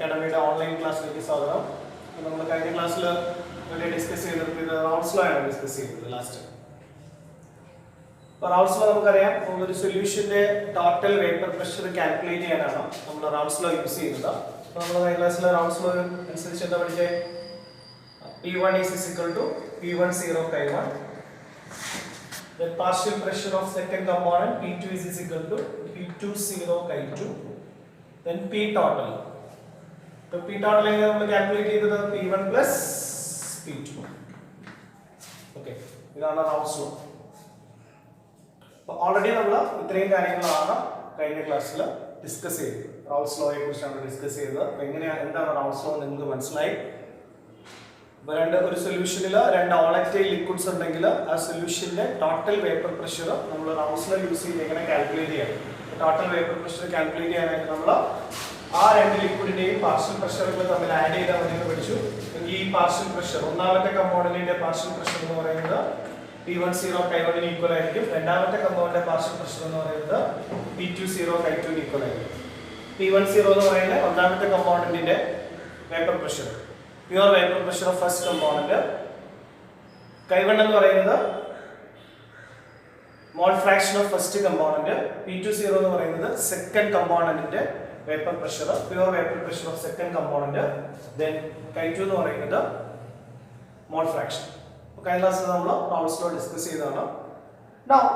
അക്കാഡമിയുടെ online ക്ലാസ്സിലേക്ക് സ്വാഗതം. നമ്മൾ കഴിഞ്ഞ ക്ലാസ്സിൽ ഡിസ്കസ് ചെയ്തത് റൗൾട്ട്സ് ലോ ആണ് ഡിസ്കസ് ചെയ്തത് ലാസ്റ്റ്. അപ്പോൾ റൗൾട്ട്സ് ലോ നമുക്കറിയാം, ഒരു സൊല്യൂഷന്റെ ടോട്ടൽ വേപ്പർ പ്രഷർ കാൽക്കുലേറ്റ് ചെയ്യാനാണ് നമ്മൾ റൗൾട്ട്സ് ലോ യൂസ് ചെയ്യുന്നത്. അപ്പോൾ നമ്മൾ കഴിഞ്ഞ ക്ലാസ്സിൽ റൗൾട്ട്സ് ലോ അനുസരിച്ച് എന്താ പഠിച്ചത്? P1 is equal to P10 Chi1. The partial pressure of second component P2 is equal to P20 Chi2. Then P total. So P total we calculate ചെയ്തത് P1 plus P2. Okay. ഇതാണ് റൗൾട്ട്സ് law. അപ്പോൾ already നമ്മൾ ഇത്രയും കാര്യങ്ങളാണ് കഴിഞ്ഞ ക്ലാസ്സിൽ discuss ചെയ്തത്. റൗൾട്ട്സ് ലോയെ കുറിച്ചാണ് ഡിസ്കസ് ചെയ്തത്. അപ്പോൾ എന്താണ് റൗൾട്ട്സ് ലോ നിങ്ങൾക്ക് മനസ്സിലായി. ഒരു സൊല്യൂഷനിൽ രണ്ട് ഓളക്ടൈൽ ലിക്വിഡ്സ് ഉണ്ടെങ്കിൽ ആ സൊല്യൂഷന്റെ ടോട്ടൽ വേപ്പർ പ്രഷർ നമ്മൾ റൗൾട്ട്സ് ലോ യൂസ് ചെയ്ത് എങ്ങനെ കാൽക്കുലേറ്റ് ചെയ്യാം. ടോട്ടൽ വേപ്പർ പ്രഷർ കാൽക്കുലേറ്റ് ചെയ്യാനായിട്ട് നമ്മൾ ആ രണ്ട് ലിക്വിഡിന്റെയും പാർഷ്യൽ പ്രഷറുകൾ തമ്മിൽ ആഡ് ചെയ്താൽ മതി എന്ന് പഠിച്ചു. ഈ പാർഷ്യൽ പ്രഷർ ഒന്നാമത്തെ കമ്പോണന്റിന്റെ പാർഷ്യൽ പ്രഷർ എന്ന് പറയുന്നത് P10 Chi1 ന് ഈക്വൽ ആയിരിക്കും. രണ്ടാമത്തെ കമ്പോണന്റിന്റെ പാർഷ്യൽ പ്രഷർ എന്ന് പറയുന്നത് P20 Chi2 ന് ഈക്വൽ ആയിരിക്കും. P10 എന്ന് പറയുന്നത് ഒന്നാമത്തെ കമ്പോണന്റിന്റെ vapour pressure, pure vapour pressure of first component. Chi1 എന്ന് പറയുന്നത് mole fraction of first component. P20 എന്ന് പറയുന്നത് സെക്കൻഡ് കമ്പോണന്റിന്റെ vapour pressure, pure vapour pressure of second component. Then Chi2 എന്ന് പറയുന്നത് മോൾ ഫ്രാക്ഷൻ. കഴിഞ്ഞ ക്ലാസ്സിൽ നമ്മൾ റൗൾട്ട്സ് ലോ ഡിസ്കസ് ചെയ്തതാണ്.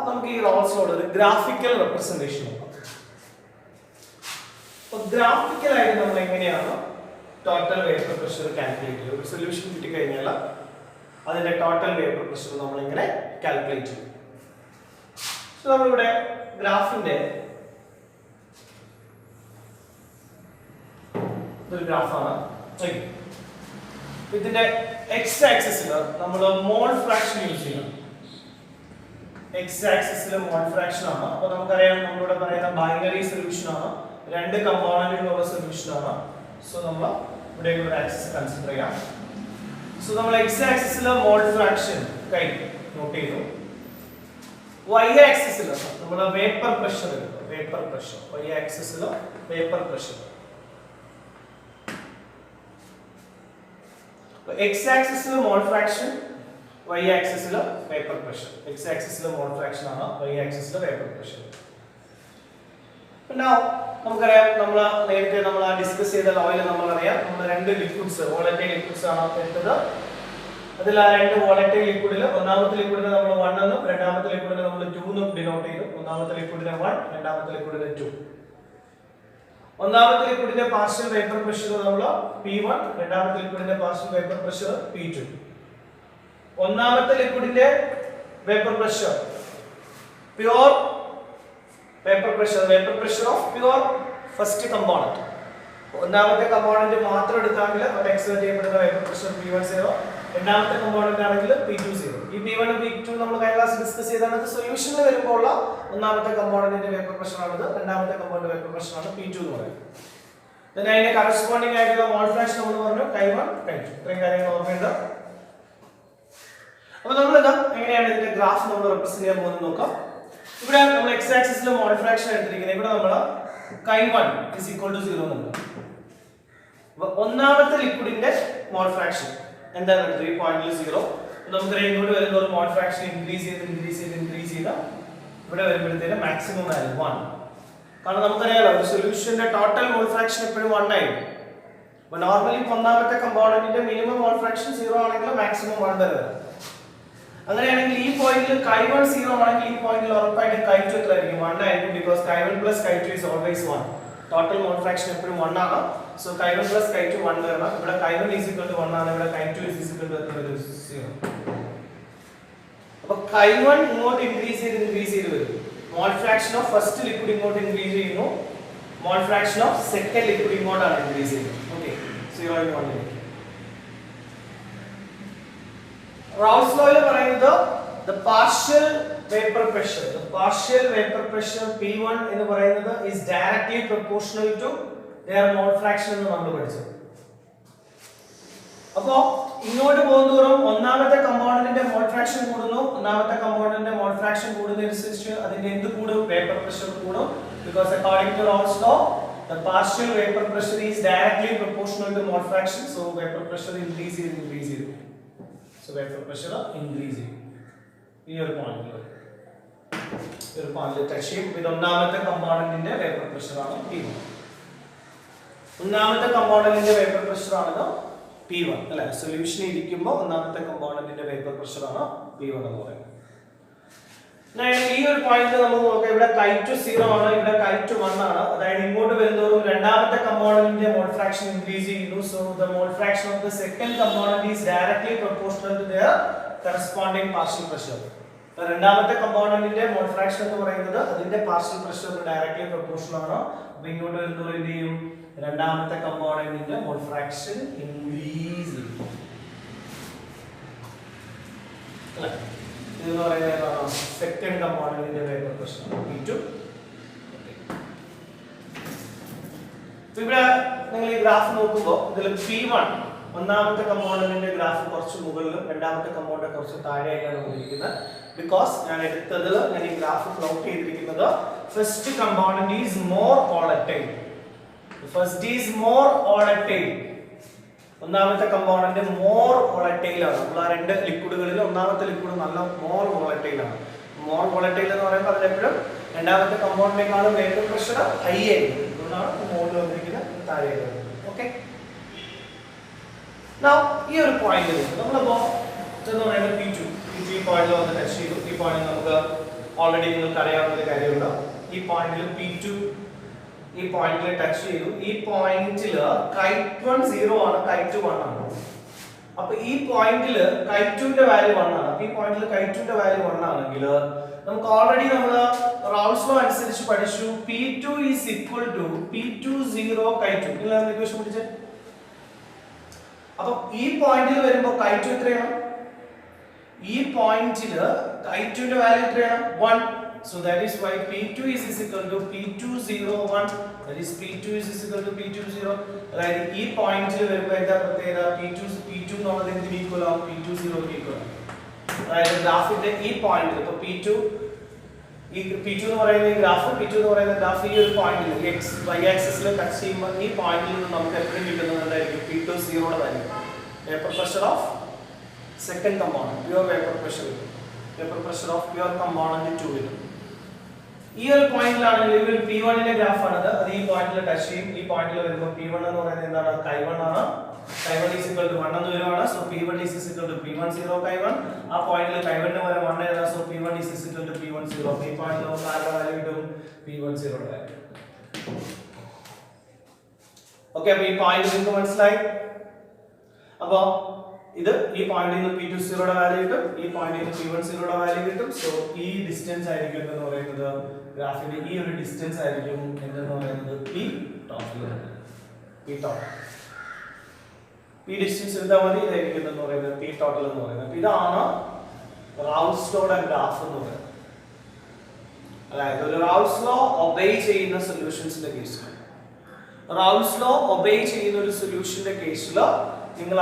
നമുക്ക് ഈ റൗൾട്ട്സ് ലോയുടെ ഒരു ഗ്രാഫിക്കൽ റെപ്രസെന്റേഷൻ നോക്കാം. അപ്പോൾ ഗ്രാഫിക്കൽ ആയിട്ട് നമ്മൾ എങ്ങനെയാണ് ടോട്ടൽ വേപ്പർ പ്രഷർ കാൽക്കുലേറ്റ് ചെയ്യുക? ഒരു സൊല്യൂഷൻ കിട്ടിക്കഴിഞ്ഞാൽ അതിന്റെ ടോട്ടൽ വേപ്പർ പ്രഷർ നമ്മൾ എങ്ങനെ കാൽക്കുലേറ്റ് ചെയ്യും? സോ നമ്മളിവിടെ ഗ്രാഫിന്റെ ഒരു ഗ്രാഫാണ്. ഇതിന്റെ എക്സ് ആക്സിസിൽ നമ്മൾ മോൾ ഫ്രാക്ഷൻ യൂസ് ചെയ്യണം. എക്സ് ആക്സിസിൽ മോൾ ഫ്രാക്ഷൻ ആണ്. അപ്പോൾ നമുക്കറിയാം നമ്മളിവിടെ പറയുന്ന ബൈനറി സൊല്യൂഷൻ ആണ്, രണ്ട് കമ്പോണന്റുകളുള്ള സൊല്യൂഷൻ ആണ്. സോ നമ്മൾ ഇവിടെ ഒരു ആക്സിസ് കൺസിഡർ ചെയ്യാം. സോ നമ്മൾ എക്സ് ആക്സിസിൽ മോൾ ഫ്രാക്ഷൻ നോട്ട് ചെയ്തു. വൈ ആക്സിസിൽ നമ്മൾ വേപ്പർ പ്രഷർ എടുക്കും. വേപ്പർ പ്രഷർ വൈ ആക്സിസിൽ വേപ്പർ പ്രഷർ. എക്സ് ആക്സിസിൽ മോൾ ഫ്രാക്ഷൻ, വൈ ആക്സിസിൽ വേപ്പർ പ്രഷർ. എക്സ് ആക്സിസിൽ മോൾ ഫ്രാക്ഷൻ ആണ്, വൈ ആക്സിസിൽ വേപ്പർ പ്രഷർ. നമുക്കറിയാം, നേരത്തെ നമ്മൾ ഡിസ്കസ് ചെയ്ത ലോയിൽ നമ്മളറിയാം, നമ്മൾ രണ്ട് ലിക്വിഡ്സ് വോളറ്റൈൽ ലിക്വിഡ്സ് ആണ് എടുത്തത്. അതിൽ ആ രണ്ട് വോളറ്റൈൽ ലിക്വിഡിൽ ഒന്നാമത്തെ ലിക്വിഡിനെ നമ്മൾ 1 എന്നും രണ്ടാമത്തെ ലിക്വിഡിനെ നമ്മൾ 2 എന്നും ഡിനോട്ട് ചെയ്തു. ഒന്നാമത്തെ ലിക്വിഡിനെ 1, രണ്ടാമത്തെ ലിക്വിഡിനെ 2. ഒന്നാമത്തെ ലിക്വിഡിന്റെ പാർഷ്യൽ വേപ്പർ പ്രഷർ നമ്മൾ P1, രണ്ടാമത്തെ ലിക്വിഡിന്റെ പാർഷ്യൽ വേപ്പർ പ്രഷർ P2. ഒന്നാമത്തെ ലിക്വിഡിന്റെ vapour pressure pure vapour pressure of pure first component. ഒന്നാമത്തെ കമ്പോണന്റ് മാത്രം എടുത്താണെങ്കിൽ അവിടെ എക്സേർട്ട് ചെയ്യപ്പെടുന്ന വേപ്പർ പ്രഷർ P10, രണ്ടാമത്തെ കമ്പോണന്റ് ആണെങ്കിൽ P20. ഈ P1 P2 നമ്മൾ കഴിഞ്ഞ ക്ലാസ് ഡിസ്കസ് ചെയ്താണ്. ഇത് സൊല്യൂഷനിൽ വരുമ്പോൾ ഉള്ള ഒന്നാമത്തെ കമ്പോണന്റിന്റെ വേപ്പർ പ്രഷർ ആണിത്, രണ്ടാമത്തെ കമ്പോണന്റ് വേപ്പർ പ്രഷർ ആണ് P2 എന്ന് പറയുന്നത്. then അതിന്റെ കറസ്പോണ്ടിങ് ആയിട്ടുള്ള മോൾ ഫ്രാക്ഷൻ നമ്മൾ പറഞ്ഞു Chi1 Chi2. ഇത്രയും കാര്യങ്ങൾ ഓർമ്മയുണ്ട്. അപ്പോൾ നമ്മൾ എങ്ങനെയാണ് ഇതിന്റെ ഗ്രാഫ് നമ്മൾ റെപ്രസെന്റ് ചെയ്യാൻ പോകുന്നത് നോക്കാം. ഇവിടെ നമ്മൾ x ആക്സിസിൽ മോൾ ഫ്രാക്ഷൻ എടുത്തിരിക്കുന്നത്. ഇവിടെ നമ്മൾ Chi1 = 0 എന്നുണ്ട്. അപ്പോൾ ഒന്നാമത്തെ ലിക്വിഡിന്റെ മോൾ ഫ്രാക്ഷൻ എന്താണ്? 3.0. നമുക്ക് ഇങ്ങോട്ട് വരുന്ന ഒരു മോൾ ഫ്രാക്ഷൻ ഇൻക്രീസ് ചെയ്ത് ഇവിടെ വരുമ്പോഴത്തേക്ക് മാക്സിമം വാല്യൂ 1. കാരണം നമുക്കറിയാലോ ഒരു സൊല്യൂഷന്റെ ടോട്ടൽ മോൾ ഫ്രാക്ഷൻ എപ്പോഴും 1 ആയിരിക്കും. അപ്പോൾ നോർമലി ഒന്നാമത്തെ കമ്പോണന്റിന്റെ മിനിമം മോൾ ഫ്രാക്ഷൻ 0 ആണെങ്കിൽ മാക്സിമം 1 വരെ വരും. അങ്ങനെയാണെങ്കിൽ ഈ പോയിന്റിൽ Chi1 0 ആണെങ്കിൽ ഈ പോയിന്റിൽ ഉറപ്പായിട്ടും Chi2 എത്ര ആയിരിക്കും? 1 ആയിരിക്കും. Because Chi1 plus Chi2 is always 1. Total mole fraction എപ്പോഴും 1 ആണ്. സോ Chi1 plus Chi2 1 വരണം. ഇവിടെ Chi1 = 1 ആണ്, ഇവിടെ Chi2 = 0. അപ്പോൾ Chi1 ഇങ്ങോട്ട് ഇൻക്രീസ് ചെയ്ത് വരും. മോൾ ഫ്രാക്ഷൻ ഓഫ് ഫസ്റ്റ് ലിക്വിഡ് ഇങ്ങോട്ട് ഇൻക്രീസ് ചെയ്യുന്നു, മോൾ ഫ്രാക്ഷൻ ഓഫ് സെക്കൻഡ് ലിക്വിഡ് ഇങ്ങോട്ടാണ് ഇൻക്രീസ് ചെയ്യുന്നത്. ഓക്കേ, 0 ൽ 1 ലേക്ക്. റൗൾട്ട്സ് ലോയിൽ പറയുന്നത് the partial vapor pressure P1 എന്ന് പറയുന്നത് is directly proportional to their mole fraction എന്ന് നമ്മൾ പഠിച്ചു. അപ്പോൾ ഇങ്ങോട്ട് പോകുന്നതോറും ഒന്നാമത്തെ കമ്പോണന്റിന്റെ മോൾ ഫ്രാക്ഷൻ കൂടുന്നു. ഒന്നാമത്തെ കമ്പോണന്റിന്റെ മോൾ ഫ്രാക്ഷൻ കൂടുന്നതിനനുസരിച്ച് അതിന്റെ എന്ത് കൂടും? വേപ്പർ പ്രഷർ കൂടും. because according to Raoult's law the partial vapor pressure is directly proportional to mole fraction, so vapor pressure increase. So vapor pressure increase. Here point touch ചെയ്യും. ഇത് ഒന്നാമത്തെ കമ്പോണന്റിന്റെ വേപ്പർ പ്രഷർ ആണ് P1. ഒന്നാമത്തെ കമ്പോണന്റിന്റെ vapour pressure ആണ് P1 അല്ലേ? സൊല്യൂഷനിൽ ഇരിക്കുമ്പോൾ ഒന്നാമത്തെ കമ്പോണന്റിന്റെ വേപ്പർ പ്രഷർ ആണ് P1 എന്ന് പറയുന്നത്. ഈ ഒരു പോയിന്റ് നമുക്ക് നോക്കാം. ഇവിടെ Chi2 0 ആണ്, ഇവിടെ Chi2 1 ആണ്. അതായത് ഇങ്ങോട്ട് വരുന്നതോറും രണ്ടാമത്തെ കമ്പോണന്റിന്റെ മോൾ ഫ്രാക്ഷൻ ഇൻക്രീസ് ചെയ്യുന്നു. So the mole fraction of the second component is directly proportional to their corresponding partial pressure. രണ്ടാമത്തെ കമ്പോണന്റിന്റെ മോൾ ഫ്രാക്ഷൻ എന്ന് പറയുന്നത് അതിന്റെ പാർഷ്യൽ പ്രഷറിന് ഡയറക്ട്ലി പ്രൊപോർഷണൽ ആണ്. അപ്പോൾ ഇങ്ങോട്ട് വരുന്നതോറും എന്ത് ചെയ്യും? രണ്ടാമത്തെ കമ്പോണന്റിന്റെ മോൾ ഫ്രാക്ഷൻ ഇൻക്രീസ് ചെയ്യും. ഇത് എന്ന് പറയുന്നത് സെക്കൻഡ് കമ്പോണന്റിന്റെ വേപ്പർ പ്രഷർ P2. ഇവിടെ നിങ്ങൾ ഈ ഗ്രാഫ് നോക്കുമ്പോൾ ഇതിൽ P1 ഒന്നാമത്തെ കമ്പോണന്റിന്റെ ഗ്രാഫ് കുറച്ച് മുകളിലും രണ്ടാമത്തെ കമ്പോണന്റ് കുറച്ച് താഴെയായിട്ടാണ് വന്നിരിക്കുന്നത്. ബിക്കോസ് ഞാൻ എടുത്തത് ഞാൻ ഈ ഗ്രാഫ് പ്ലോട്ട് ചെയ്തിരിക്കുന്നത് first component is more volatile. First is more volatile. ഒന്നാമത്തെ കമ്പോണന്റ് മോർ വോളറ്റൈൽ ആണ്. നമ്മൾ ആ രണ്ട് ലിക്വിഡുകളിൽ ഒന്നാമത്തെ ലിക്വിഡ് നല്ല മോർ വോളറ്റൈൽ ആണ്. മോർ വോളറ്റൈൽ എന്ന് പറയുമ്പോൾ അതിലെപ്പോഴും രണ്ടാമത്തെ കമ്പോണന്റിനേക്കാളും വേപ്പർ പ്രഷർ ഹൈ ആയിരിക്കും. അതുകൊണ്ടാണ് മുകളിൽ വന്നിരിക്കുന്നത് താഴെ വരുന്നത്. ഓക്കെ, ഈ ഒരു പോയിന്റിൽ നമ്മളിപ്പോ എന്ന് പറയുന്നത് P2 ഈ പോയിന്റിൽ വന്ന് ടച്ച് ചെയ്തു. ഈ പോയിന്റ് നമുക്ക് ഓൾറെഡി നിങ്ങൾക്ക് അറിയാവുന്ന ഒരു കാര്യമുണ്ട്. ഈ പോയിന്റിൽ P2 ഈ പോയിന്റിൽ ടച്ച് ചെയ്തു. ഈ പോയിന്റിൽ Chi1 0 ആണ്, Chi2 1 ആണ്. അപ്പൊ ഈ പോയിന്റിൽ Chi2 ന്റെ വാല്യൂ 1 ആണ്. അപ്പൊ ഈ പോയിന്റിൽ Chi2 ന്റെ വാല്യൂ 1 ആണെങ്കിൽ നമുക്ക് ഓൾറെഡി നമ്മൾ റൗൾസ് ലോ അനുസരിച്ച് പഠിച്ചു P2 is equal to P2 0 Chi2. നിങ്ങൾ ആ ഇക്വേഷൻ പഠിച്ചേ. അപ്പൊ ഈ പോയിന്റിൽ വരുമ്പോൾ Chi2 എത്രയാണ്? ഈ പോയിന്റിൽ Chi2 ന്റെ വാല്യൂ എത്രയാണ്? 1. So that is why P2 is equal to P2 0 1. That is P2 is equal to P2 0. അതായത് ഈ പോയിന്റിൽ വരുമ്പോൾ എന്താ പ്രത്യേകത? P2 എന്നുള്ളത് എന്തിന് ഈക്വൽ ആവും? P2 0 ക്ക് ഈക്വൽ ആണ്. അതായത് ഗ്രാഫിന്റെ ഈ പോയിന്റിൽ ഇപ്പോൾ P2 എന്ന് പറയുന്ന ഈ ഗ്രാഫ് P2 എന്ന് പറയുന്ന ഗ്രാഫ് ഈ ഒരു പോയിന്റിൽ x y ആക്സിസിൽ ടച്ച് ചെയ്യുമ്പോൾ ഈ പോയിന്റിൽ നിന്ന് നമുക്ക് എപ്പോഴും കിട്ടുന്നത് എന്തായിരിക്കും? P2 0 യുടെ value. Vapour pressure of second component pure vapour pressure of pure component 2 ൽ ഈ ഒരു പോയിന്റിലാണെങ്കിൽ ഇവിടെ P1 ന്റെ ഗ്രാഫ് ആണത്. അത് ഈ പോയിന്റിൽ ടച്ച് ചെയ്യും. ഈ പോയിന്റിൽ വരുമ്പോൾ P1 എന്ന് പറയുന്നത് എന്താണ്? Chi1 ആണ്. Chi1 is equal to 1 എന്ന് വരുവാണ്. So P1 is equal to P1 0 Chi1. ആ പോയിന്റിൽ Chi1 ന്റെ പകരം 1 എഴുതാം. So P1 is equal to P1 0. ഈ പോയിന്റിൽ നമുക്ക് ആരുടെ വാല്യൂ കിട്ടും? P1 0 യുടെ വാല്യൂ. ഓക്കേ, അപ്പോൾ ഈ പോയിന്റ് നിങ്ങൾക്ക് മനസ്സിലായി. അപ്പോൾ ഇത് ഈ പോയിന്റിൽ നിന്ന് P2 0 യുടെ വാല്യൂ കിട്ടും, ഈ പോയിന്റിൽ നിന്ന് P1 0 യുടെ വാല്യൂ കിട്ടും. സോ ഈ ഡിസ്റ്റൻസ് ആയിരിക്കും എന്ന് പറയുന്നത് ഗ്രാഫിന്റെ ഈ ഒരു ഡിസ്റ്റൻസ് ആയിരിക്കും എന്ന് പറയുന്നത് P ടോട്ടൽ. ഈ ഡിസ്റ്റൻസ് എടുത്താൽ മതി. ഇതായിരിക്കും എന്ന് പറയുന്നത് P ടോട്ടൽ എന്ന് പറയുന്നത്. ഇതാണ് റൗൾസ് ലോയുടെ ഗ്രാഫ് എന്ന് പറയുന്നത്. അതായത് ഒരു റൗൾസ് ലോ ഒബേ ചെയ്യുന്ന സൊല്യൂഷൻസിന്റെ കേസിൽ റൗൾസ് ലോ ഒബേ ചെയ്യുന്ന ഒരു സൊല്യൂഷന്റെ കേസിൽ നിങ്ങൾ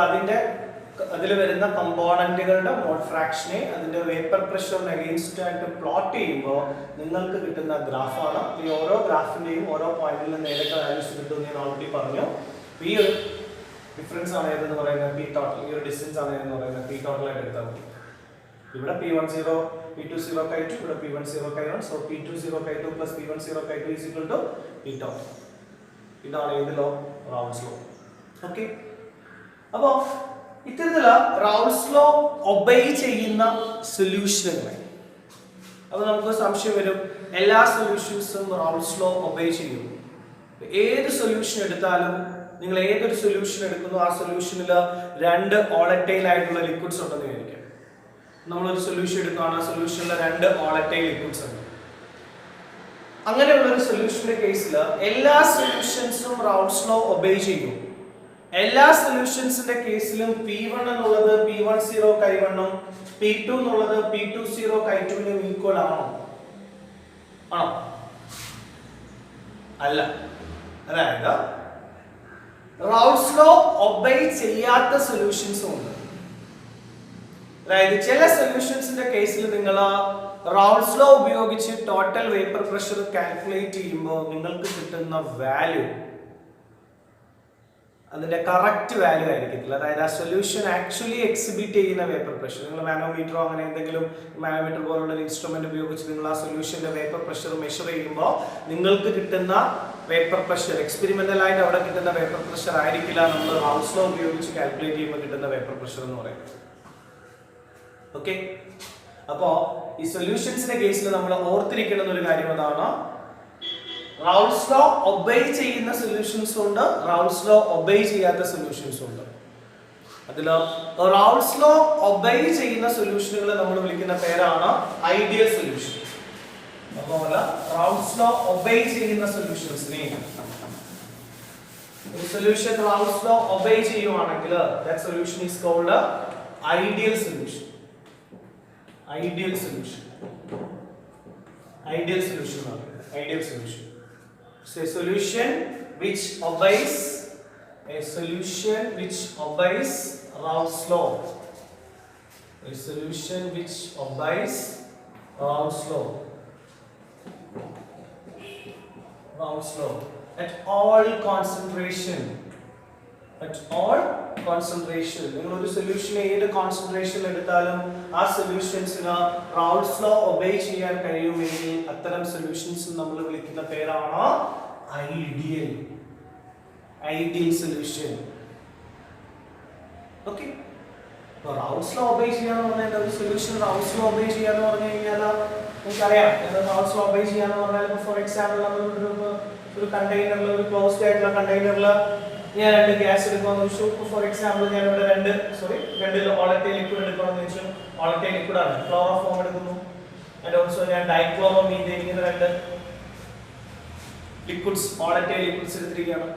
അതിൽ വരുന്ന കമ്പോണന്റുകളുടെ മോൾ ഫ്രാക്ഷനെ അതിന്റെ വേപ്പർ പ്രഷറിന് അഗെയിൻസ്റ്റ് ആയിട്ട് പ്ലോട്ട് ചെയ്യുമ്പോൾ നിങ്ങൾക്ക് കിട്ടുന്ന ഗ്രാഫാണ്. ഈ ഓരോ ഗ്രാഫിന്റെയും ഓരോ പോയിന്റിൽ നിന്ന് ഏതൊക്കെ വാല്യൂസ് കിട്ടും ഞാൻ ഓൾറെഡി പറഞ്ഞു. ഈ ഒരു ഡിഫറൻസ് ആണ് ഏതെന്ന് പറയുന്നത് P ടോട്ടൽ. ഈ ഒരു ഡിസ്റ്റൻസ് ആണ് ഏതെന്ന് പറയുന്നത് P ടോട്ടൽ ആയിട്ട് എടുത്താൽ മതി. ഇവിടെ P1 0 P2 0 Chi2, ഇവിടെ P1 0 Chi1. So P2 0 Chi2 plus P1 0 Chi2 is equal to P total. ഇതാണ് ഏത് ലോ? റൗൾസ് ലോ. ഓക്കെ, അപ്പോൾ ഇത്തരത്തിലുള്ള റൗൾസ് ലോ ഒബേ ചെയ്യുന്ന സൊല്യൂഷനുകളെ അപ്പോൾ നമുക്ക് സംശയം വരും, എല്ലാ സൊല്യൂഷൻസും റൗൾസ് ലോ ഒബേ ചെയ്യും? ഏത് സൊല്യൂഷൻ എടുത്താലും നിങ്ങൾ ഏതൊരു സൊല്യൂഷൻ എടുക്കുന്നു ആ സൊല്യൂഷനിൽ രണ്ട് വോളറ്റൈൽ ആയിട്ടുള്ള ലിക്വിഡ്സ് ഉണ്ടെന്ന് വിചാരിക്കാം. നമ്മളൊരു സൊല്യൂഷൻ എടുക്കുകയാണ്, ആ സൊല്യൂഷനിൽ രണ്ട് വോളറ്റൈൽ ലിക്വിഡ്സ് ഉണ്ട്. അങ്ങനെയുള്ള ഒരു സൊല്യൂഷന്റെ കേസിൽ എല്ലാ സൊല്യൂഷൻസും റൗൾസ് ലോ ഒബേ ചെയ്യും. എല്ലാ സൊല്യൂഷൻസിന്റെ കേസിലും P1 എന്നുള്ളത് P1 0 Chi1 ഉം P2 എന്നുള്ളത് P2 0 Chi2 നും ഈക്വൽ ആണോ? അല്ല. അതായത് റൗൾസ് ലോ ഒബേ ചെയ്യാത്ത സൊല്യൂഷൻസും ഉണ്ട്. അതായത് ചില സൊല്യൂഷൻസിന്റെ കേസിൽ നിങ്ങൾ റൗൾസ് ലോ ഉപയോഗിച്ച് ടോട്ടൽ വേപ്പർ പ്രഷർ കാൽക്കുലേറ്റ് ചെയ്യുമ്പോൾ നിങ്ങൾക്ക് കിട്ടുന്ന വാല്യൂ അതിന്റെ കറക്റ്റ് വാല്യൂ ആയിരിക്കത്തില്ല. അതായത് ആ സൊല്യൂഷൻ ആക്ച്വലി എക്സിബിറ്റ് ചെയ്യുന്ന വേപ്പർ പ്രഷർ, നിങ്ങൾ മാനോമീറ്ററോ അങ്ങനെ എന്തെങ്കിലും മാനോമീറ്റർ പോലുള്ള ഇൻസ്ട്രുമെന്റ് ഉപയോഗിച്ച് നിങ്ങൾ ആ സൊല്യൂഷന്റെ വേപ്പർ പ്രഷർ മെഷർ ചെയ്യുമ്പോൾ നിങ്ങൾക്ക് കിട്ടുന്ന വേപ്പർ പ്രഷർ എക്സ്പെരിമെന്റൽ ആയിട്ട് അവിടെ കിട്ടുന്ന വേപ്പർ പ്രഷർ ആയിരിക്കില്ല നമ്മൾ റൗൾസ് ലോ ഉപയോഗിച്ച് കാൽക്കുലേറ്റ് ചെയ്യുമ്പോൾ കിട്ടുന്ന വേപ്പർ പ്രഷർ എന്ന് പറയുന്നത്. ഓക്കെ, അപ്പോ ഈ സൊല്യൂഷൻസിന്റെ കേസിൽ നമ്മൾ ഓർത്തിരിക്കേണ്ട ഒരു കാര്യം അതാണ്, റൗൾസ് ലോ ഒബേ ചെയ്യുന്ന സൊല്യൂഷൻസ് ഉണ്ട്, റൗൾസ് ലോ ഒബേ ചെയ്യാത്ത സൊല്യൂഷൻസ് ഉണ്ട്. അതില് റൗൾസ് ലോ ഒബേ ചെയ്യുന്ന സൊല്യൂഷനുകളെ നമ്മൾ വിളിക്കുന്ന പേരാണ് ഐഡിയൽ സൊല്യൂഷൻ. അതുപോലെ റൗൾസ് ലോ ഒബേ ചെയ്യുന്ന സൊല്യൂഷൻസിനെ ഒരു സൊല്യൂഷൻ റൗൾസ് ലോ ഒബേ ചെയ്യുവാണെങ്കിൽ that solution is called ideal solution. Ideal solution. Ideal solution. Ideal solution. So a solution which obeys Raoult's law. A solution which obeys Raoult's law. Raoult's law. At all concentration. At all concentration. നിങ്ങൾ ഒരു solution ഏത് concentration എടുത്താലും ആ സൊല്യൂഷൻസിന് റൗൾസ് law obey ചെയ്യാൻ കഴിയുമെങ്കിൽ അത്തരം solutions നമ്മൾ വിളിക്കുന്ന പേരാണ് ഐഡിയൽ. Ideal solution. ഓക്കെ, അപ്പോൾ റൗൾസ് ലോ ഒബേ ചെയ്യാന്ന് പറഞ്ഞാൽ ഒരു സൊല്യൂഷൻ റൗൾസ് ലോ ഒബേ ചെയ്യാന്ന് പറഞ്ഞു കഴിഞ്ഞാൽ നമുക്കറിയാം റൗൾസ് ലോ ഒബേ ചെയ്യാന്ന് പറഞ്ഞാൽ ഫോർ എക്സാമ്പിൾ നമ്മൾ ഒരു കണ്ടെയ്നറിൽ ഒരു ക്ലോസ്ഡ് ആയിട്ടുള്ള കണ്ടെയ്നറിൽ ഞാൻ രണ്ട് ഗ്യാസ് എടുക്കാന്ന് വെച്ചു. ഫോർ എക്സാമ്പിൾ ഞാൻ ഇവിടെ രണ്ട് ഓളറ്റൈൽ ലിക്വിഡ് എടുക്കാന്ന് വെച്ചു. ഓളറ്റൈൽ ലിക്വിഡ് ആണ്, ക്ലോറോഫോം എടുക്കുന്നു. ആൻഡ് ഓൾസോ ഞാൻ ഡൈക്ലോറോമീഥേൻ ഇങ്ങനെ രണ്ട് ലിക്വിഡ്സ് ഓളറ്റൈൽ ലിക്വിഡ്സ് എടുത്തിരിക്കുകയാണ്.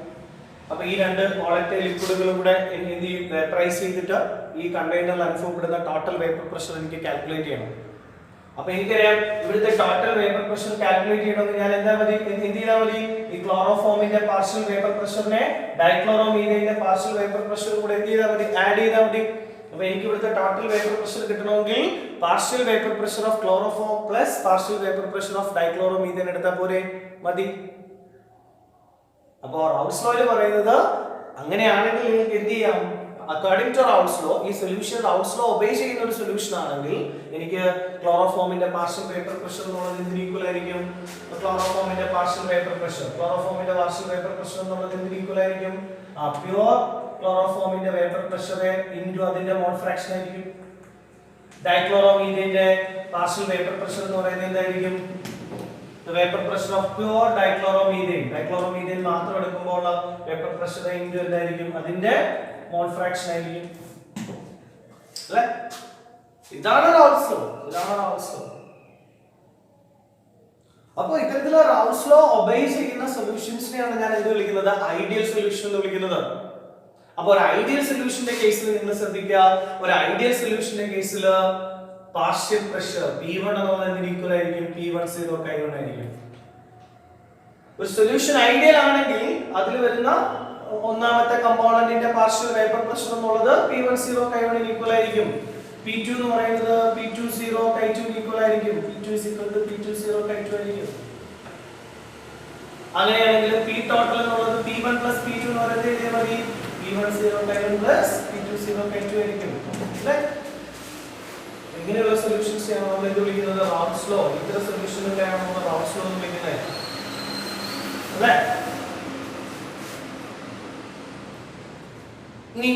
അപ്പൊ ഈ രണ്ട് ഓളറ്റൈൽ ലിക്വിഡുകളും കൂടെ എന്ത് വേപ്പറൈസ് ചെയ്തിട്ട് ഈ കണ്ടെയ്നറിൽ അനുഭവപ്പെടുന്ന ടോട്ടൽ വേപ്പർ പ്രഷർ എനിക്ക് കാൽക്കുലേറ്റ് ചെയ്യണം. അപ്പൊ എനിക്കറിയാം ഇവിടുത്തെ ടോട്ടൽ വേപ്പർ പ്രഷർ കാൽക്കുലേറ്റ് ചെയ്യണമെങ്കിൽ ഞാൻ എന്ത് ചെയ്താൽ മതി, ഈ ക്ലോറോഫോമിന്റെ പാർഷ്യൽ വേപ്പർ പ്രഷറിനെ ഡൈക്ലോറോമീഥേന്റെ പാർഷ്യൽ വേപ്പർ പ്രഷർ കൂടെ എന്ത് ചെയ്താൽ മതി, ആഡ് ചെയ്താൽ മതി. അപ്പൊ എനിക്ക് ഇവിടുത്തെ ടോട്ടൽ വേപ്പർ പ്രഷർ കിട്ടണമെങ്കിൽ partial vapour pressure of chloroform plus partial vapour pressure of dichloromethane എടുത്താൽ പോരെ മതി. അപ്പോൾ റൗൾസ് ലോയിൽ പറയുന്നത് അങ്ങനെയാണെങ്കിൽ നിങ്ങൾക്ക് എന്ത് ചെയ്യാം, അക്കോർഡിംഗ് ടു റൗൾസ് ലോ ഈ സൊല്യൂഷൻ റൗൾസ് ലോ ഒബേ ചെയ്യുന്ന ഒരു സൊല്യൂഷൻ ആണെങ്കിൽ എനിക്ക് ക്ലോറോഫോമിന്റെ പാർഷ്യൽ വേപ്പർ പ്രഷർ എന്നുള്ളത് എന്തിന് ഈക്വൽ ആയിരിക്കും, ക്ലോറോഫോമിന്റെ പാർഷ്യൽ വേപ്പർ പ്രഷർ എന്നുള്ളത് എന്തിന് ഈക്വൽ ആയിരിക്കും, പ്യുവർ ക്ലോറോഫോമിന്റെ വേപ്പർ പ്രഷർ ഇൻറ്റു അതിന്റെ മോൾ ഫ്രാക്ഷൻ ആയിരിക്കും. ഡൈക്ലോറോമീഥേന്റെ പാർഷ്യൽ വേപ്പർ പ്രഷർ എന്ന് പറയുന്നത് എന്തായിരിക്കും, the vapor pressure of pure dichloromethane മാത്രം എടുക്കുമ്പോൾ ഉള്ള വേപ്പർ പ്രഷർ ഇൻറ്റു എന്തായിരിക്കും, അതിന്റെ മോൾ ഫ്രാക്ഷൻ ആയിരിക്കും അല്ലേ. ഇതാണ് റൗൾസ് ലോ. അപ്പോൾ ഇത്തരത്തിലുള്ള റൗൾസ് ലോ ഒബേ ചെയ്യുന്ന സൊല്യൂഷൻസിനെയാണ് ഞാൻ എന്ത് വിളിക്കുന്നത്, ഐഡിയൽ സൊല്യൂഷൻ എന്ന് വിളിക്കുന്നത്. അപ്പോൾ ഒരു ഐഡിയൽ സൊല്യൂഷന്റെ കേസിൽ നിങ്ങൾ ശ്രദ്ധിക്കുക, ഒരു ഐഡിയൽ സൊല്യൂഷന്റെ കേസിൽ പാർഷ്യൽ പ്രഷർ P1 എന്നുള്ളത് ഈക്വൽ ആയിരിക്കും P10 K1 ആയിരിക്കും. ഒരു സൊല്യൂഷൻ ഐഡിയൽ ആണെങ്കിൽ അതിൽ വരുന്ന ഒന്നാമത്തെ കമ്പോണന്റിന്റെ പാർഷ്യൽ വേപ്പർ പ്രഷർ എന്നുള്ളത് P10 K1 ഈക്വൽ ആയിരിക്കും. P2 എന്ന് പറയുന്നത് P20 K2 ഈക്വൽ ആയിരിക്കും. P2 K2 ആയിരിക്കും. അങ്ങനെയാണെങ്കിൽ P ടോട്ടൽ എന്നുള്ളത് P1 P2 എന്ന് പറയുന്നത് ഇതേമാതിരി P10 K1 P20 K2 ആയിരിക്കും അല്ലേ. ഇങ്ങനെയുള്ള സൊല്യൂഷൻസ് ആണ് നമ്മൾ എന്ത് വിളിക്കുന്നത്, റൗൾസ് ലോ. ഇത്തരം സൊല്യൂഷനുകളെയാണ് നമ്മൾ റൗൾസ് ലോ എന്ന് വിളിക്കുന്നത് അല്ലേ. ഇനി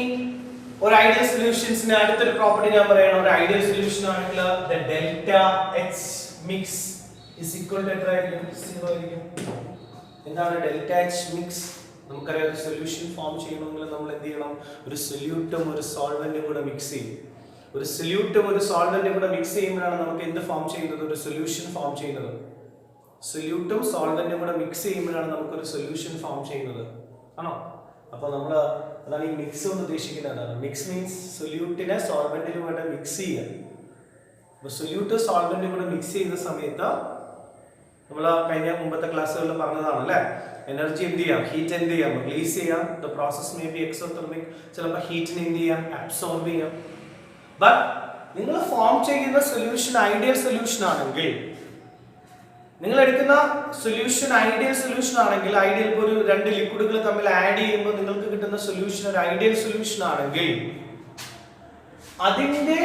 ഒരു ഐഡിയൽ സൊല്യൂഷൻസിന്റെ അടുത്തൊരു പ്രോപ്പർട്ടി ഞാൻ പറയണം. ഒരു ഐഡിയൽ സൊല്യൂഷൻ ആണെങ്കിൽ the delta H mix is equal to എത്ര ആയിരിക്കും, 0 ആയിരിക്കും. എന്താണ് ഡെൽറ്റ എച്ച് മിക്സ്? നമുക്കറിയാം ഒരു സൊല്യൂഷൻ ഫോം ചെയ്യണമെങ്കിൽ നമ്മൾ എന്ത് ചെയ്യണം, ഒരു സൊല്യൂട്ടും ഒരു സോൾവെന്റും കൂടെ മിക്സ് ചെയ്യും. ഒരു സൊല്യൂട്ടും ഒരു സോൾവെന്റും കൂടെ മിക്സ് ചെയ്യുമ്പോഴാണ് നമുക്ക് എന്ത് ഫോം ചെയ്യുന്നത്, ഒരു സൊല്യൂഷൻ ഫോം ചെയ്യുന്നത്. സൊല്യൂട്ടും സോൾവെന്റും കൂടെ മിക്സ് ചെയ്യുമ്പോഴാണ് നമുക്കൊരു സൊല്യൂഷൻ ഫോം ചെയ്യുന്നത് ആണോ. അപ്പോൾ നമ്മൾ അതാണ് ഈ മിക്സ് കൊണ്ട് ഉദ്ദേശിക്കുന്നത്. മിക്സ് മീൻസ് സൊല്യൂട്ടിനെ സോൾവെന്റിലും കൂടെ മിക്സ് ചെയ്യുക. അപ്പോൾ സൊല്യൂട്ട് സോൾവെന്റും കൂടെ മിക്സ് ചെയ്യുന്ന സമയത്ത് നമ്മൾ കഴിഞ്ഞ മുമ്പത്തെ ക്ലാസ്സുകളിൽ പറഞ്ഞതാണ് അല്ലേ, എനർജി എന്ത് ചെയ്യാം, ഹീറ്റ് എന്ത് ചെയ്യാം, റിലീസ് ചെയ്യാം. The process may be exothermic, ചിലപ്പോൾ ഹീറ്റിന് എന്ത് ചെയ്യാം, അബ്സോർബ് ചെയ്യാം. ബട്ട് നിങ്ങൾ ഫോം ചെയ്യുന്ന സൊല്യൂഷൻ ഐഡിയൽ സൊല്യൂഷൻ ആണെങ്കിൽ, നിങ്ങൾ എടുക്കുന്ന സൊല്യൂഷൻ ഐഡിയൽ സൊല്യൂഷൻ ആണെങ്കിൽ, ഐഡിയൽ ഒരു രണ്ട് ലിക്വിഡുകൾ തമ്മിൽ ആഡ് ചെയ്യുമ്പോൾ നിങ്ങൾക്ക് കിട്ടുന്ന സൊല്യൂഷൻ ഒരു ഐഡിയൽ സൊല്യൂഷൻ ആണെങ്കിൽ, അതിന്റെ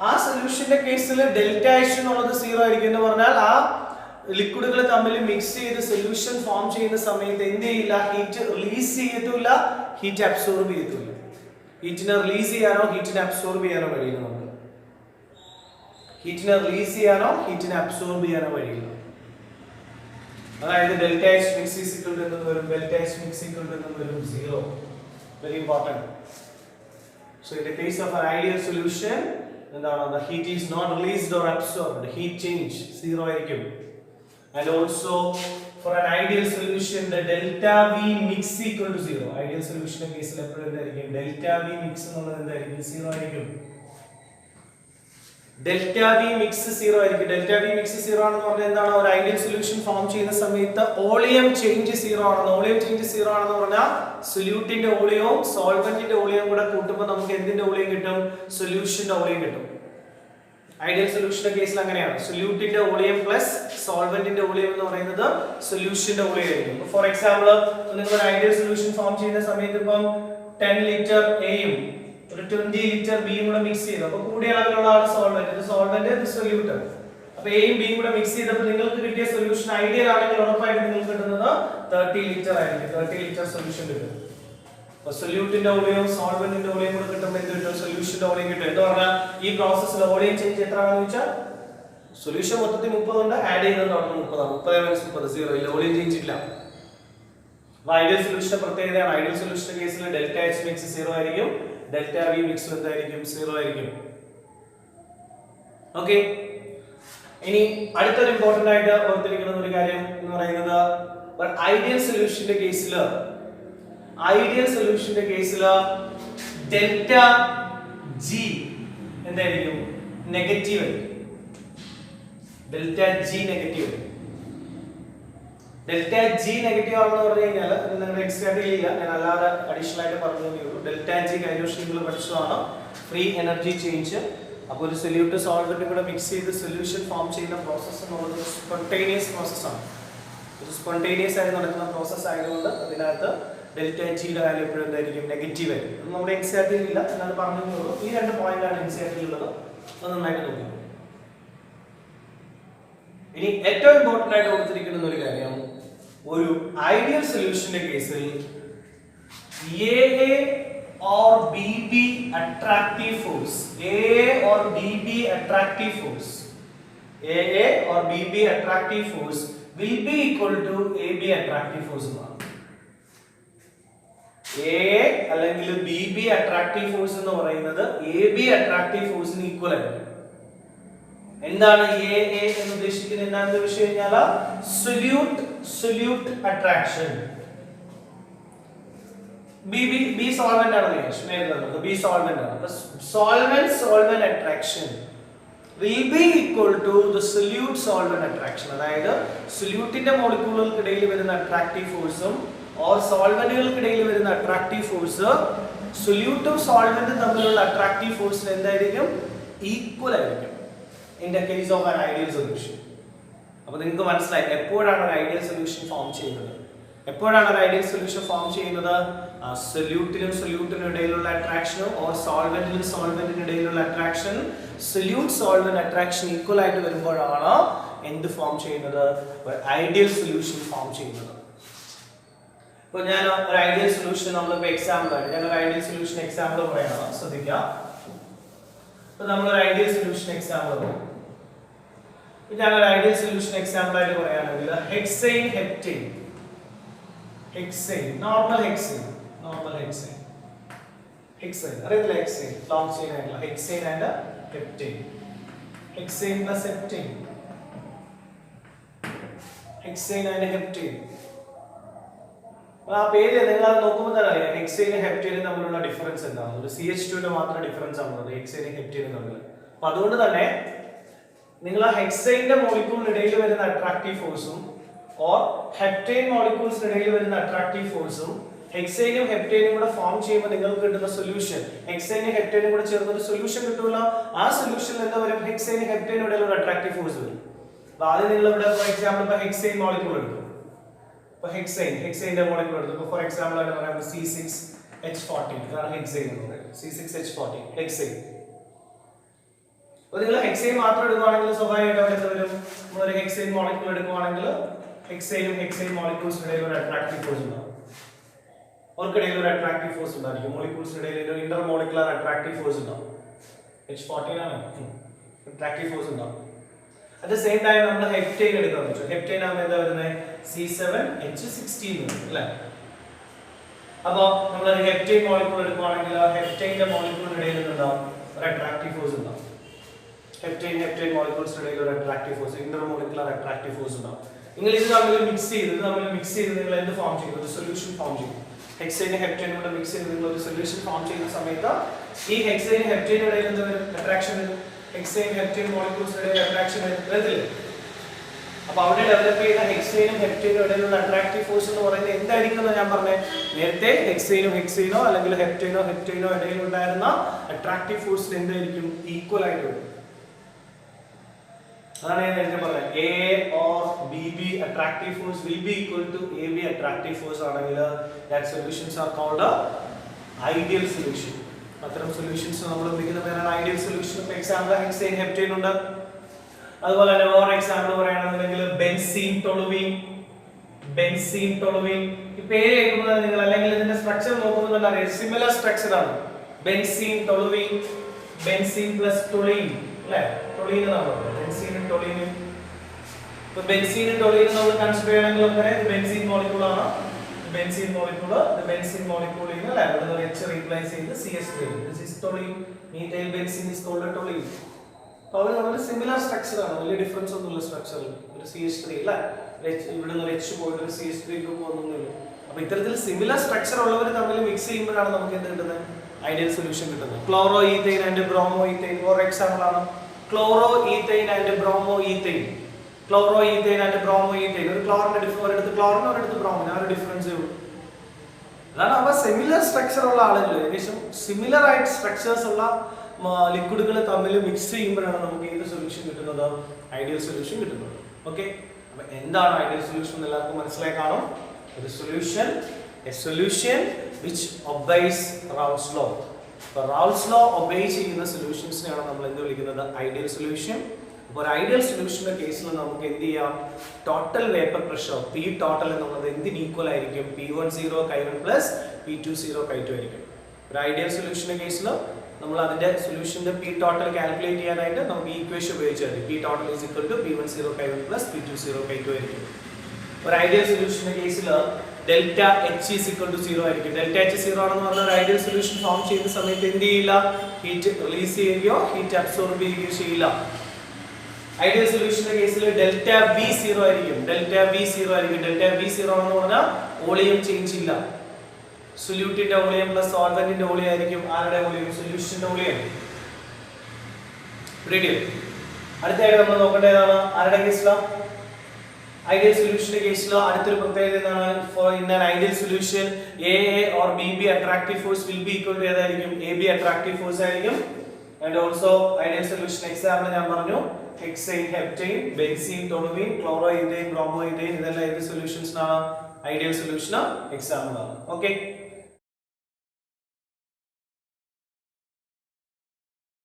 ആ സൊല്യൂഷന്റെ കേസിൽ ഡെൽറ്റ എച്ച് എന്നുള്ളത് 0 ആയിരിക്കും എന്ന് പറഞ്ഞാൽ ആ ലിക്വിഡുകൾ തമ്മിൽ മിക്സ് ചെയ്ത് സൊല്യൂഷൻ ഫോം ചെയ്യുന്ന സമയത്ത് എന്ത് ചെയ്യില്ല, ഹീറ്റ് റിലീസ് ചെയ്യത്തില്ല, ഹീറ്റ് അബ്സോർബ് ചെയ്യത്തില്ല. ഹീറ്റിനെ റിലീസ് ചെയ്യാനോ ഹീറ്റിനെ അബ്സോർബ് ചെയ്യാനോ കഴിയില്ല. നമുക്ക് ഹീറ്റിനെ റിലീസ് ചെയ്യാനോ ഹീറ്റിനെ അബ്സോർബ് ചെയ്യാനോ കഴിയില്ല. അതായത് delta H mix is equal to എന്ന് വരും, delta H mix equal to എന്ന് വരും 0. Very important. So in the case of an ideal solution, the heat is not released or absorbed, heat change 0 ആയിരിക്കും. And also for an ideal solution the delta V mix equal to 0. Ideal solution കേസിൽ എപ്പോഴും എന്തായിരിക്കും, delta V mix എന്നുള്ളത് എന്തായിരിക്കും, 0 ആയിരിക്കും. delta V mix 0 ആയിരിക്കും. delta V mix 0 ആണെന്ന് പറഞ്ഞാൽ എന്താണ്, ഒരു ഐഡിയൽ സൊല്യൂഷൻ ഫോം ചെയ്യുന്ന സമയത്ത് വോളിയം ചേഞ്ച് 0 ആണെന്ന്. വോളിയം ചേഞ്ച് 0 ആണെന്ന് പറഞ്ഞാൽ സൊല്യൂട്ടിന്റെ വോളിയവും സോൾവെന്റിന്റെ വോളിയവും കൂടെ കൂട്ടുമ്പോൾ നമുക്ക് എന്തിന്റെ വോളിയം കിട്ടും, സൊല്യൂഷന്റെ വോളിയം കിട്ടും. ഐഡിയൽ സൊല്യൂഷന്റെ കേസിൽ അങ്ങനെയാണ്, സൊല്യൂട്ടിന്റെ വോളിയം പ്ലസ് സോൾവെന്റിന്റെ വോളിയം എന്ന് പറയുന്നത് സൊല്യൂഷന്റെ വോളിയം ആയിരിക്കും. ഫോർ എക്സാമ്പിൾ, നിങ്ങൾ ഒരു ഐഡിയൽ സൊല്യൂഷൻ ഫോം ചെയ്യുന്ന സമയത്ത് ഇപ്പം 10 ലിറ്റർ എയും ഒരു 20 ലിറ്റർ ബിയും കൂടെ മിക്സ് ചെയ്തു. അപ്പോൾ കൂടിയ അളവിലുള്ള സോൾവെന്റ്, ഇത് സോൾവെന്റ്, ഇത് സൊല്യൂട്ട്. അപ്പോൾ എയും ബിയും കൂടെ മിക്സ് ചെയ്തപ്പോൾ നിങ്ങൾക്ക് കിട്ടിയ സൊല്യൂഷൻ ഐഡിയൽ ആണെങ്കിൽ ഉറപ്പായിട്ട് നിങ്ങൾക്ക് കിട്ടുന്നത് 30 ലിറ്റർ ആയിരിക്കും. 30 ലിറ്റർ സൊല്യൂഷൻ കിട്ടും. അപ്പോൾ സൊല്യൂട്ടിന്റെ വോളിയം സോൾവെന്റിന്റെ വോളിയം കൂടെ കിട്ടുമ്പോൾ എന്ത് കിട്ടും, സൊല്യൂഷന്റെ വോളിയം കിട്ടും. എന്ന് പറഞ്ഞാൽ ഈ പ്രോസസ്സിൽ വോളിയം ചേഞ്ച് എത്രയാണെന്ന് വെച്ചാൽ സൊല്യൂഷൻ മൊത്തത്തിൽ 30 ഉണ്ട്, ആഡ് ചെയ്തത് 30 ആണ്. 30 - 30 0 ഇല്ല, വോളിയം ചേഞ്ച് ഇല്ല. ഐഡിയൽ സൊല്യൂഷന്റെ പ്രത്യേകതയാണ്, ഐഡിയൽ സൊല്യൂഷന്റെ കേസിൽ ഡെൽറ്റ എച്ച് മിക്സ് 0 ആയിരിക്കും, ഡെൽറ്റ വി മിക്സ് എന്തായിരിക്കും, 0 ആയിരിക്കും. ഓക്കെ, ഇനി അടുത്തൊരു ഇമ്പോർട്ടന്റ് ആയിട്ട് ഓർത്തിരിക്കുന്ന ഒരു കാര്യം എന്ന് പറയുന്നത്, ഐഡിയൽ സൊല്യൂഷന്റെ കേസിൽ ഡെൽറ്റ ജി എന്തായിരിക്കും, നെഗറ്റീവ് ആയിരിക്കും. ഡെൽറ്റ ജി നെഗറ്റീവ് ആയിരിക്കും. ഡെൽറ്റ ജി നെഗറ്റീവ് ആണെന്ന് പറഞ്ഞു കഴിഞ്ഞാൽ നിങ്ങളുടെ എക്സ്ട്രാക്ട് ചെയ്യില്ല, ഞാൻ അല്ലാതെ അഡീഷണൽ ആയിട്ട് പറഞ്ഞേ ഉള്ളൂ. ഡെൽറ്റ ജി കഴിഞ്ഞ വർഷം നിങ്ങൾ പഠിച്ചതാണ്, ഫ്രീ എനർജി ചേഞ്ച്. അപ്പോൾ ഒരു സൊല്യൂട്ട് സോൾവെന്റ് കൂടെ മിക്സ് ചെയ്ത് സൊല്യൂഷൻ ഫോം ചെയ്യുന്ന പ്രോസസ്സ് എന്നുള്ളത് സ്പോണ്ടേനിയസ് പ്രോസസ്സാണ്. ഒരു സ്പോണ്ടേനിയസ് ആയി നടക്കുന്ന പ്രോസസ്സ് ആയതുകൊണ്ട് അതിനകത്ത് ഡെൽറ്റ ജിയുടെ വാല്യൂ എപ്പോഴും എന്തായിരിക്കും, നെഗറ്റീവ് ആയിരിക്കും. നമ്മുടെ എക്സ്ട്രാക്ട് ഇല്ല, ഞാൻ പറഞ്ഞേ ഉള്ളൂ. ഈ രണ്ട് പോയിന്റാണ് എക്സ്ട്രാക്ട് ഉള്ളത്, അത് നന്നായിട്ട് നോക്കുക. ഇനി ഏറ്റവും ഇമ്പോർട്ടന്റ് ആയിട്ട് കൊടുത്തിരിക്കുന്ന ഒരു കാര്യം, ഒരു ഐഡിയൽ സൊല്യൂഷന്റെ കേസിൽ AA or BB attractive force, AA or BB attractive force, AA or BB attractive force will be equal to AB attractive force എന്നാണ്. AA അല്ലെങ്കിൽ BB attractive force എന്ന് പറയുന്നത് AB attractive forceന് ഈക്വൽ ആയിരിക്കും. എന്താണ് AA എന്ന് ഉദ്ദേശിക്കുന്നത്, എന്താണെന്ന് വെച്ച് കഴിഞ്ഞാൽ സൊല്യൂട്ട് അട്രാക്ഷൻ. ബി സോൾവെന്റ് ആണ് നേരിടുന്നത്, ബി സോൾവെന്റ് ആണ്. Solvent attraction will be equal to the solute solvent attraction. അതായത് സൊല്യൂട്ടിന്റെ മോളിക്യൂളുകൾക്കിടയിൽ വരുന്ന അട്രാക്റ്റീവ് ഫോഴ്സും ഓർ സോൾവെന്റുകൾക്കിടയിൽ വരുന്ന അട്രാക്റ്റീവ് ഫോഴ്സ് സൊല്യൂട്ടും സോൾവെന്റും തമ്മിലുള്ള അട്രാക്റ്റീവ് ഫോഴ്സിന് എന്തായിരിക്കും, ഈക്വൽ ആയിരിക്കും in the case of an ideal solution. അപ്പോൾ നിങ്ങൾക്ക് മനസ്സിലായി എപ്പോഴാണ് ഒരു ഐഡിയൽ സൊല്യൂഷൻ ഫോം ചെയ്യുന്നത്. എപ്പോഴാണ് ഒരു ഐഡിയൽ സൊല്യൂഷൻ ഫോം ചെയ്യുന്നത്, സൊല്യൂട്ടിനും സൊല്യൂട്ടിനും ഇടയിലുള്ള അട്രാക്ഷനും ഓർ സോൾവെന്റിനും സോൾവെന്റിനും ഇടയിലുള്ള attraction solute solvent attraction equal ആയിട്ട് വരുമ്പോഴാണ് എന്ത് ഫോം ചെയ്യുന്നത്, ഒരു ഐഡിയൽ സൊല്യൂഷൻ ഫോം ചെയ്യുന്നത്. ഇപ്പോൾ ഞാൻ ഒരു ഐഡിയൽ സൊല്യൂഷൻ നമ്മളിപ്പോൾ എക്സാമ്പിൾ ആയിട്ട് ഞാൻ ഒരു ഐഡിയൽ സൊല്യൂഷൻ എക്സാമ്പിൾ പറയണം, ശ്രദ്ധിക്കാം. ഇപ്പോൾ നമ്മളൊരു ഐഡിയൽ സൊല്യൂഷൻ എക്സാമ്പിൾ പറയും. ഞാനൊരു ഐഡിയൽ സൊല്യൂഷൻ എക്സാമ്പിൾ ആയിട്ട് പറയുകയാണെങ്കിൽ ഹെക്സൈൻ ഹെപ്റ്റൈൻ, നോർമൽ ഹെക്സൈൻ അറിയത്തില്ല, ഹെക്സൈൻ ലോങ് ചെയിൻ ആയിട്ടുള്ള hexyne and heptyne, hexyne plus heptyne, hexyne and heptyne. ആ പേര് നിങ്ങൾ അത് നോക്കുമ്പോൾ തന്നെ അറിയാം ഹെക്സൈനും ഹെപ്റ്റൈനും തമ്മിലുള്ള ഡിഫറൻസ് എന്താണ്. ഒരു CH2 മാത്രം ഡിഫറൻസ് ആണുള്ളത് ഹെക്സൈനും ഹെപ്റ്റൈനും തമ്മിൽ. അപ്പൊ അതുകൊണ്ട് തന്നെ നിങ്ങൾ ആ ഹെക്സൈന്റെ മോളിക്യൂളിനിടയിൽ വരുന്ന അട്രാക്റ്റീവ് ഫോഴ്സും ഓർ ഹെപ്റ്റൈൻ മോളിക്യൂൾസിനിടയിൽ വരുന്ന അട്രാക്റ്റീവ് ഫോഴ്സും ഹെക്സൈനും ഹെപ്റ്റൈനും കൂടെ ഫോം ചെയ്യുമ്പോൾ നിങ്ങൾക്ക് കിട്ടുന്ന സൊല്യൂഷൻ, ഹെക്സൈനും ഹെപ്റ്റൈനും കൂടെ ചേർന്ന ഒരു സൊല്യൂഷൻ കിട്ടുമല്ലോ. ആ സൊല്യൂഷനിൽ എന്താ വരും? ഹെക്സൈനും ഹെപ്റ്റൈനും ഇടയിൽ ഒരു അട്രാക്റ്റീവ് ഫോഴ്സ് വരും. അപ്പൊ ആദ്യം നിങ്ങൾ ഇവിടെ ഫോർ എക്സാമ്പിൾ ഇപ്പൊ ഹെക്സൈൻ മോളിക്യൂൾ എടുക്കും. ഇപ്പൊ ഹെക്സൈന്റെ മോളിക്യൂൾ എടുക്കും. ഇപ്പൊ ഫോർ എക്സാമ്പിൾ ആയിട്ട് പറയാം C6H14, ഇതാണ് ഹെക്സൈൻ എന്ന് പറയുന്നത്. C6H14 hexyne. അപ്പോൾ നിങ്ങൾ ഹെക്സൈൻ മാത്രം എടുക്കുകയാണെങ്കിൽ സ്വാഭാവികമായിട്ടും അവിടെ എന്ത് വരും? ഒരു ഹെക്സൈൻ മോളിക്യൂൾ എടുക്കുകയാണെങ്കിൽ ഹെക്സൈനും ഹെക്സൈൻ മോളിക്യൂൾസിന് ഇടയിൽ ഒരു അട്രാക്റ്റീവ് ഫോഴ്സ് ഉണ്ടാവും. അവർക്കിടയിൽ ഒരു അട്രാക്റ്റീവ് ഫോഴ്സ് ഉണ്ടായിരിക്കും. മോളിക്യൂൾസിന് ഇടയിൽ ഒരു ഇന്റർ മോളിക്കുലർ അട്രാക്റ്റീവ് ഫോഴ്സ് ഉണ്ടാവും. H14 ആണ് അട്രാക്റ്റീവ് ഫോഴ്സ് ഉണ്ടാവും. അറ്റ് ദ സെയിം ടൈം നമ്മൾ ഹെപ്റ്റൈൻ എടുക്കാന്ന് വെച്ചു. ഹെപ്റ്റൈൻ ആകുമ്പോൾ എന്താ വരുന്നത്? C7H16 അല്ലേ? അപ്പോൾ നമ്മൾ ഹെപ്റ്റൈൻ മോളിക്യൂൾ എടുക്കുകയാണെങ്കിൽ ഹെപ്റ്റൈന്റെ മോളിക്യൂളിനിടയിൽ ഉണ്ടാവും ഒരു അട്രാക്റ്റീവ് ഫോഴ്സ് ഉണ്ടാവും. ഹെപ്റ്റൈൻ മോളിക്യൂൾസിന് ഇടയിൽ ഒരു attractive force, Inter molecular attractive force ഉണ്ടാവും. നിങ്ങൾ ഇത് തമ്മിൽ മിക്സ് ചെയ്ത് നിങ്ങൾ എന്ത് ഫോം ചെയ്യും? ഒരു സൊല്യൂഷൻ ഫോം ചെയ്യും. ഹെക്സൈനും ഹെപ്റ്റൈനും കൂടെ മിക്സ് ചെയ്ത് നിങ്ങൾ ഒരു സൊല്യൂഷൻ ഫോം ചെയ്യുന്ന സമയത്ത് ഈ ഹെക്സൈനും ഹെപ്റ്റൈനും ഇടയിൽ എന്താ വരും? അട്രാക്ഷൻ വരും. ഹെക്സൈൻ ഹെപ്റ്റൈൻ മോളിക്യൂൾസിന് ഇടയിൽ അട്രാക്ഷൻ വരത്തില്ലേ? അപ്പോൾ അവിടെ ഡെവലപ്പ് ചെയ്ത ഹെക്സൈനും ഹെപ്റ്റൈനും ഇടയിലുള്ള അട്രാക്റ്റീവ് ഫോഴ്സ് എന്ന് പറയുന്നത് എന്തായിരിക്കും എന്ന് ഞാൻ പറഞ്ഞത്. നേരത്തെ ഹെക്സൈനോ അല്ലെങ്കിൽ ഹെപ്റ്റൈനോ ഇടയിൽ ഉണ്ടായിരുന്ന അട്രാക്റ്റീവ് ഫോഴ്സിന് എന്തായിരിക്കും? ഈക്വൽ ആയിട്ട് വരും. അതാണ് ഞാൻ നേരത്തെ പറഞ്ഞത്. A or BB attractive force will be equal to AB attractive force ആണെങ്കിൽ that solutions are called a ideal solution. അത്തരം സൊല്യൂഷൻസ് നമ്മൾ വിളിക്കുന്ന പേരാണ് ideal solution. For example hexyne heptyne ഉണ്ട്. അതുപോലെ തന്നെ വേറെ എക്സാമ്പിൾ പറയുകയാണെന്നുണ്ടെങ്കിൽ ബെൻസീൻ ടൊളുവീൻ. ഈ പേര് കേൾക്കുമ്പോൾ നിങ്ങൾ അല്ലെങ്കിൽ ഇതിന്റെ സ്ട്രക്ചർ നോക്കുമ്പോൾ തന്നെ അറിയാം, സിമിലർ സ്ട്രക്ചർ ആണ്. Benzene toluene, benzene plus toluene അല്ലേ? ടൊളീൻ എന്നാണ് പറയുന്നത്. ബെൻസീനും ടൊളീനും. ഇപ്പൊ ബെൻസീനും ടൊളീനും നമ്മൾ കൺസിഡർ ചെയ്യണമെങ്കിൽ പറയാം ബെൻസീൻ മോളിക്യൂൾ ആണ്. ബെൻസീൻ മോളിക്യൂൾ അല്ലേ? അവിടെ H റീപ്ലേസ് ചെയ്ത് CH3. This is toluene. Methyl benzene is called toluene. അപ്പോൾ അവർ വളരെ സിമിലർ സ്ട്രക്ചർ ആണ്. വലിയ ഡിഫറൻസ് ഒന്നുമില്ല സ്ട്രക്ചറിൽ. ഒരു CH3 അല്ലേ? ഇവിടെ നിന്ന് H പോയിട്ട് ഒരു CH3 ഒന്നുമില്ല. അപ്പോൾ ഇത്തരത്തിൽ സിമിലർ സ്ട്രക്ചർ ഉള്ളവർ തമ്മിൽ മിക്സ് ചെയ്യുമ്പോഴാണ് നമുക്ക് എന്ത് കിട്ടുന്നത്? ഐഡിയൽ സൊല്യൂഷൻ കിട്ടുന്നത്. Chloro ethyne and bromo ethyne for example ആണ്. Chloro ethyne and bromo ethyne. ഒരു ക്ലോറിന്റെ ഒരിടത്ത് ക്ലോറിൻ ഒരിടത്ത് ബ്രോമിൻ, ആ ഒരു ഡിഫറൻസേ ഉള്ളൂ. അതാണ് അവ സിമിലർ സ്ട്രക്ചർ ഉള്ള ആളുകൾ, ഏകദേശം സിമിലർ ആയിട്ട് സ്ട്രക്ചേഴ്സ് ഉള്ള ലിക്വിഡുകൾ തമ്മിൽ മിക്സ് ചെയ്യുമ്പോഴാണ് നമുക്ക് ഏത് സൊല്യൂഷൻ കിട്ടുന്നത്? ഐഡിയൽ സൊല്യൂഷൻ കിട്ടുന്നത്. ഓക്കെ, അപ്പൊ എന്താണ് ഐഡിയൽ സൊല്യൂഷൻ എന്ന് എല്ലാവർക്കും മനസ്സിലായി കാണും. ഒരു solution, A solution which obeys Raoult's law. അപ്പോൾ Raoult's law ഒബേ ചെയ്യുന്ന സൊല്യൂഷൻസിനെയാണ് നമ്മൾ എന്ത് വിളിക്കുന്നത്? Ideal solution. അപ്പോൾ ഒരു ഐഡിയൽ സൊല്യൂഷന്റെ കേസിൽ നമുക്ക് എന്ത് ചെയ്യാം? Total vapour pressure P total എന്നുള്ളത് എന്തിന് ഈക്വൽ ആയിരിക്കും? P10 Chi1 plus P20 Chi2 ആയിരിക്കും. ഒരു ഐഡിയൽ സൊല്യൂഷന്റെ കേസിൽ നമ്മൾ അതിന്റെ സൊല്യൂഷന്റെ P ടോട്ടൽ കാൽക്കുലേറ്റ് ചെയ്യാനായിട്ട് നമുക്ക് ഈ ഇക്വേഷൻ ഉപയോഗിച്ചാൽ മതി. P total is equal to P10 Chi1 plus P20 Chi2 ആയിരിക്കും. ഒരു ഐഡിയൽ സൊല്യൂഷന്റെ കേസിൽ delta H is equal to 0 ആയിരിക്കും. ഡെൽറ്റ H 0 ആണെന്ന് പറഞ്ഞാൽ ഒരു ഐഡിയൽ സൊല്യൂഷൻ ഫോം ചെയ്യുന്ന സമയത്ത് എന്ത് ചെയ്യില്ല? ഹീറ്റ് റിലീസ് ചെയ്യുകയോ ഹീറ്റ് അബ്സോർബ് ചെയ്യുകയോ ചെയ്യില്ല. ഐഡിയൽ സൊല്യൂഷന്റെ കേസിൽ ഡെൽറ്റ V 0 ആയിരിക്കും. ഡെൽറ്റ V 0 ആണെന്ന് പറഞ്ഞാൽ വോളിയം ചേഞ്ച് ഇല്ല. സൊല്യൂട്ടിന്റെ വോളിയം പ്ലസ് സോൾവെന്റിന്റെ വോളിയം ആയിരിക്കും. ആരുടെ വോളിയം? സൊല്യൂഷന്റെ വോളിയം. റെഡി. അടുത്തായിട്ട് നമ്മൾ നോക്കേണ്ടതാണ് ആരുടെ കേസിലാണ്? ഐഡിയൽ സൊല്യൂഷന്റെ കേസിൽ അടുത്തൊരു പ്രത്യേകത എന്താണ്? For in an ideal solution A or BB attractive force will be equal to ഏതായിരിക്കും? AB attractive force ആയിരിക്കും. And also ideal solution example ഞാൻ പറഞ്ഞു, hexyne, heptyne, benzene, toluene, chloro ethyne, bromo ethyne, ഇതെല്ലാം ഏത് സൊല്യൂഷൻസ് ആണ്? Ideal solution example ആണ്. Okay.